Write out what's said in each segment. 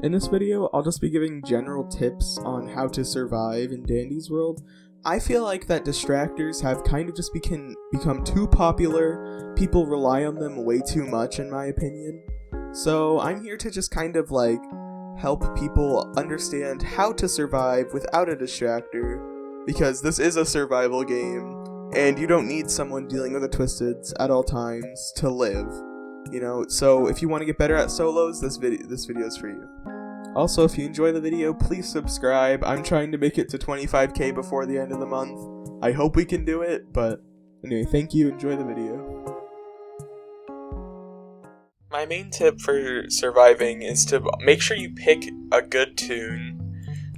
In this video, I'll just be giving general tips on how to survive in Dandy's world. I feel like that distractors have kind of just become too popular. People rely on them way too much, in my opinion. So I'm here to just kind of like help people understand how to survive without a distractor, because this is a survival game, and you don't need someone dealing with the twisteds at all times to live. So if you want to get better at solos, this video is for you. Also, if you enjoy the video, please subscribe. I'm trying to make it to 25k before the end of the month. I hope we can do it, but anyway, thank you, enjoy the video. My main tip for surviving is to make sure you pick a good tune.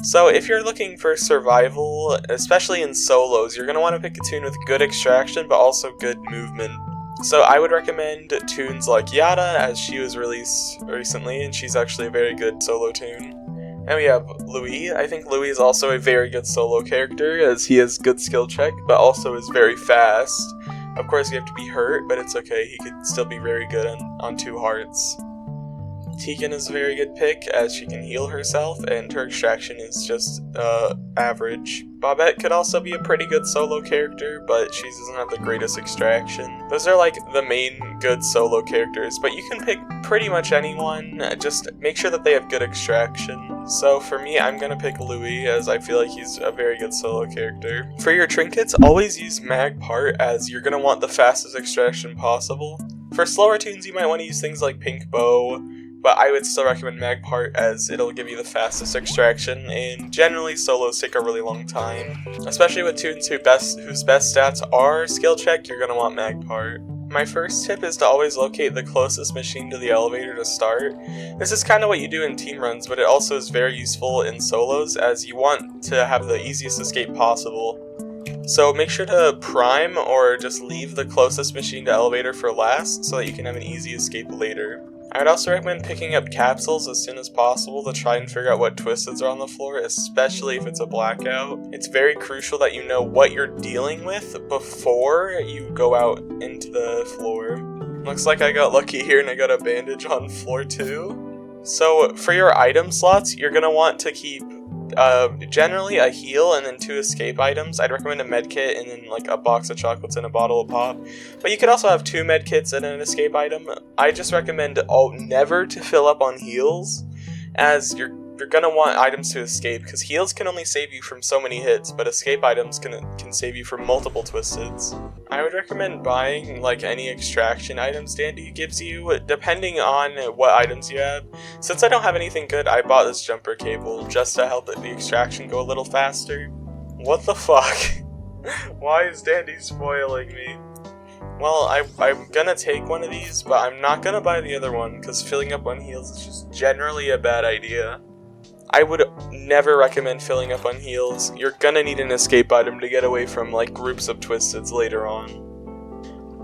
So if you're looking for survival, especially in solos, you're going to want to pick a tune with good extraction, but also good movement. So I would recommend tunes like Yada, as she was released recently, and she's actually a very good solo tune. And we have Louis. I think Louis is also a very good solo character, as he has good skill check, but also is very fast. Of course, you have to be hurt, but it's okay, he could still be very good on 2 hearts. Tegan is a very good pick, as she can heal herself, and her extraction is just average. Bobette could also be a pretty good solo character, but she doesn't have the greatest extraction. Those are like the main good solo characters, but you can pick pretty much anyone, just make sure that they have good extraction. So for me, I'm gonna pick Louis, as I feel like he's a very good solo character. For your trinkets, always use mag part, as you're gonna want the fastest extraction possible. For slower tunes, you might want to use things like Pink Bow, but I would still recommend Magpart, as it'll give you the fastest extraction, and generally solos take a really long time. Especially with tunes whose best stats are skill check, you're going to want Magpart. My first tip is to always locate the closest machine to the elevator to start. This is kind of what you do in team runs, but it also is very useful in solos, as you want to have the easiest escape possible. So make sure to prime or just leave the closest machine to elevator for last, so that you can have an easy escape later. I would also recommend picking up capsules as soon as possible to try and figure out what twisteds are on the floor, especially if it's a blackout. It's very crucial that you know what you're dealing with before you go out into the floor. Looks like I got lucky here and I got a bandage on floor 2. So for your item slots, you're going to want to keep generally a heal and then 2 escape items. I'd recommend a medkit and then like a box of chocolates and a bottle of pop. But you could also have 2 medkits and an escape item. I just recommend never to fill up on heals, as you're gonna want items to escape, because heals can only save you from so many hits, but escape items can save you from multiple twisteds. I would recommend buying like any extraction items Dandy gives you, depending on what items you have. Since I don't have anything good, I bought this jumper cable just to help the extraction go a little faster. What the fuck? Why is Dandy spoiling me? Well, I'm gonna take one of these, but I'm not gonna buy the other one, because filling up on heals is just generally a bad idea. I would never recommend filling up on heals. You're gonna need an escape item to get away from like groups of twisteds later on.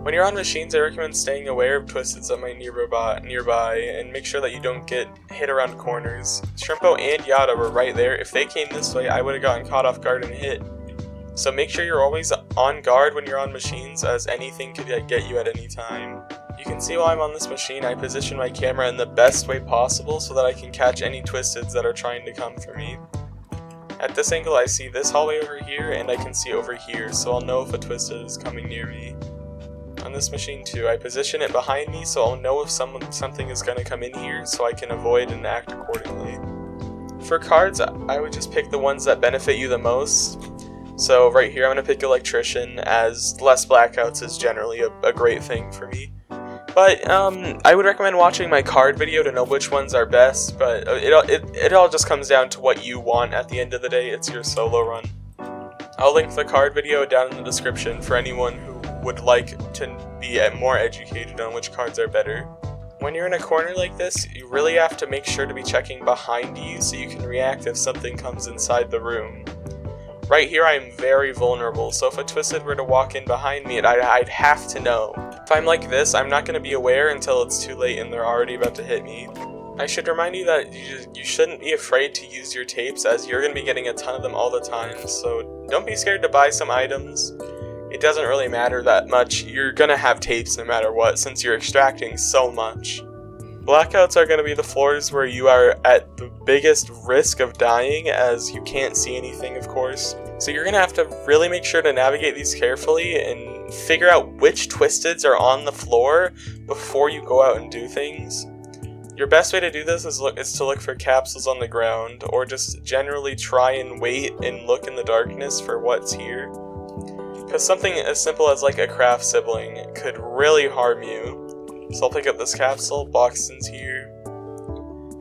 When you're on machines, I recommend staying aware of twisteds that might nearby, and make sure that you don't get hit around corners. Shrimpo and Yada were right there. If they came this way, I would have gotten caught off guard and hit. So make sure you're always on guard when you're on machines, as anything could get you at any time. You can see while I'm on this machine, I position my camera in the best way possible so that I can catch any twisteds that are trying to come for me. At this angle, I see this hallway over here, and I can see over here, so I'll know if a twisted is coming near me. On this machine too, I position it behind me so I'll know if something is going to come in here, so I can avoid and act accordingly. For cards, I would just pick the ones that benefit you the most. So right here, I'm going to pick Electrician, as less blackouts is generally a great thing for me. But I would recommend watching my card video to know which ones are best, but it all just comes down to what you want at the end of the day. It's your solo run. I'll link the card video down in the description for anyone who would like to be more educated on which cards are better. When you're in a corner like this, you really have to make sure to be checking behind you so you can react if something comes inside the room. Right here, I'm very vulnerable, so if a twisted were to walk in behind me, I'd have to know. If I'm like this, I'm not going to be aware until it's too late and they're already about to hit me. I should remind you that you shouldn't be afraid to use your tapes, as you're going to be getting a ton of them all the time, so don't be scared to buy some items. It doesn't really matter that much. You're going to have tapes no matter what, since you're extracting so much. Blackouts are going to be the floors where you are at the biggest risk of dying, as you can't see anything, of course. So you're going to have to really make sure to navigate these carefully and figure out which twisteds are on the floor before you go out and do things. Your best way to do this is to look for capsules on the ground, or just generally try and wait and look in the darkness for what's here. Because something as simple as like a craft sibling could really harm you. So I'll pick up this capsule, Boxton's here.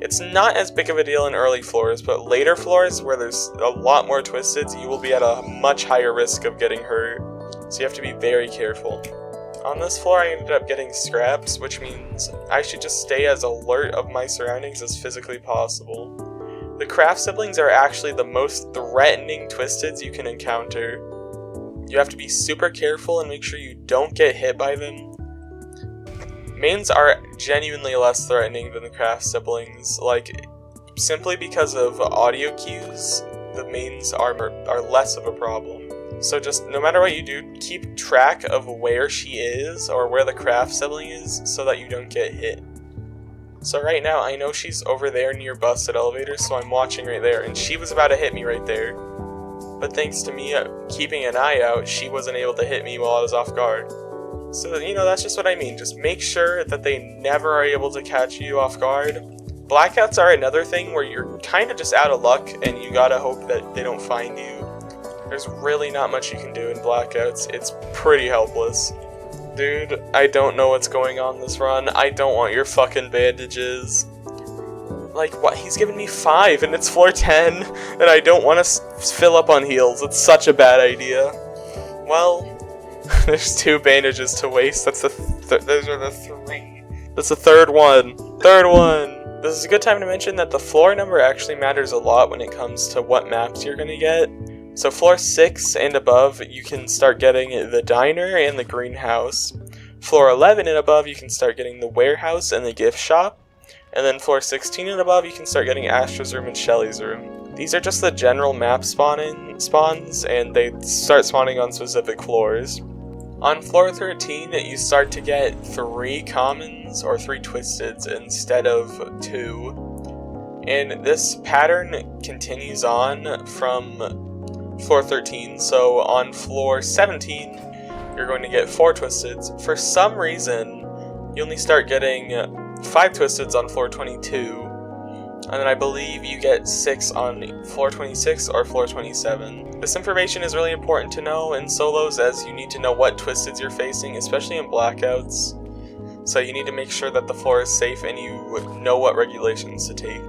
It's not as big of a deal in early floors, but later floors where there's a lot more twisteds, you will be at a much higher risk of getting hurt. So you have to be very careful. On this floor I ended up getting scraps, which means I should just stay as alert of my surroundings as physically possible. The craft siblings are actually the most threatening twisteds you can encounter. You have to be super careful and make sure you don't get hit by them. Mains are genuinely less threatening than the craft siblings, like, simply because of audio cues, the mains are less of a problem. So just, no matter what you do, keep track of where she is, or where the craft sibling is, so that you don't get hit. So right now, I know she's over there near busted elevators, so I'm watching right there, and she was about to hit me right there. But thanks to me keeping an eye out, she wasn't able to hit me while I was off guard. So, you know, that's just what I mean. Just make sure that they never are able to catch you off guard. Blackouts are another thing where you're kind of just out of luck, and you gotta hope that they don't find you. There's really not much you can do in blackouts. It's pretty helpless. Dude, I don't know what's going on this run. I don't want your fucking bandages. Like, what? He's giving me 5, and it's floor 10, and I don't want to fill up on heals. It's such a bad idea. Well, there's 2 bandages to waste. That's those are the 3. That's the third one. This is a good time to mention that the floor number actually matters a lot when it comes to what maps you're gonna get. So floor 6 and above, you can start getting the diner and the greenhouse. Floor 11 and above, you can start getting the warehouse and the gift shop. And then floor 16 and above, you can start getting Astra's room and Shelly's room. These are just the general map spawns, and they start spawning on specific floors. On floor 13, you start to get 3 commons, or 3 twisteds, instead of 2. And this pattern continues on from floor 13, so on floor 17, you're going to get 4 twisteds. For some reason, you only start getting 5 twisteds on floor 22, and then I believe you get 6 on floor 26 or floor 27. This information is really important to know in solos, as you need to know what twisteds you're facing, especially in blackouts. So you need to make sure that the floor is safe and you know what regulations to take.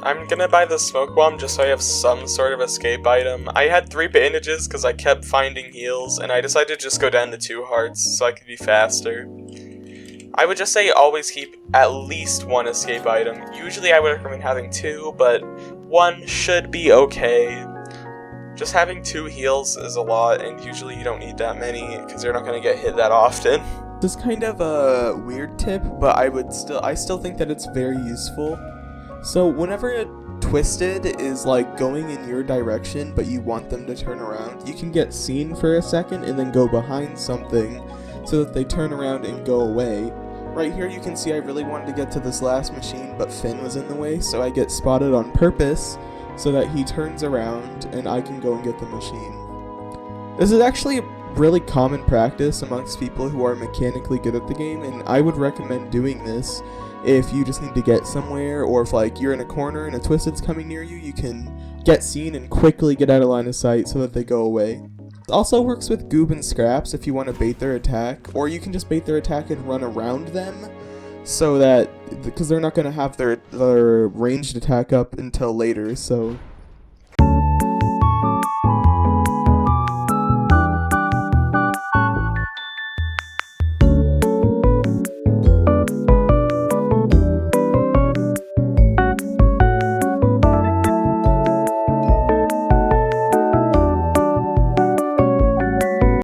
I'm gonna buy the smoke bomb just so I have some sort of escape item. I had 3 bandages because I kept finding heals, and I decided to just go down to 2 hearts so I could be faster. I would just say always keep at least 1 escape item. Usually I would recommend having 2, but 1 should be okay. Just having 2 heals is a lot, and usually you don't need that many because you're not going to get hit that often. This is kind of a weird tip, but I still think that it's very useful. So whenever a twisted is like going in your direction, but you want them to turn around, you can get seen for a second and then go behind something so that they turn around and go away. Right here you can see I really wanted to get to this last machine, but Finn was in the way, so I get spotted on purpose so that he turns around and I can go and get the machine. This is actually a really common practice amongst people who are mechanically good at the game, and I would recommend doing this if you just need to get somewhere, or if like you're in a corner and a twisted's coming near you, you can get seen and quickly get out of line of sight so that they go away. It also works with goob and scraps if you want to bait their attack, or you can just bait their attack and run around them, so that, because they're not going to have their ranged attack up until later, so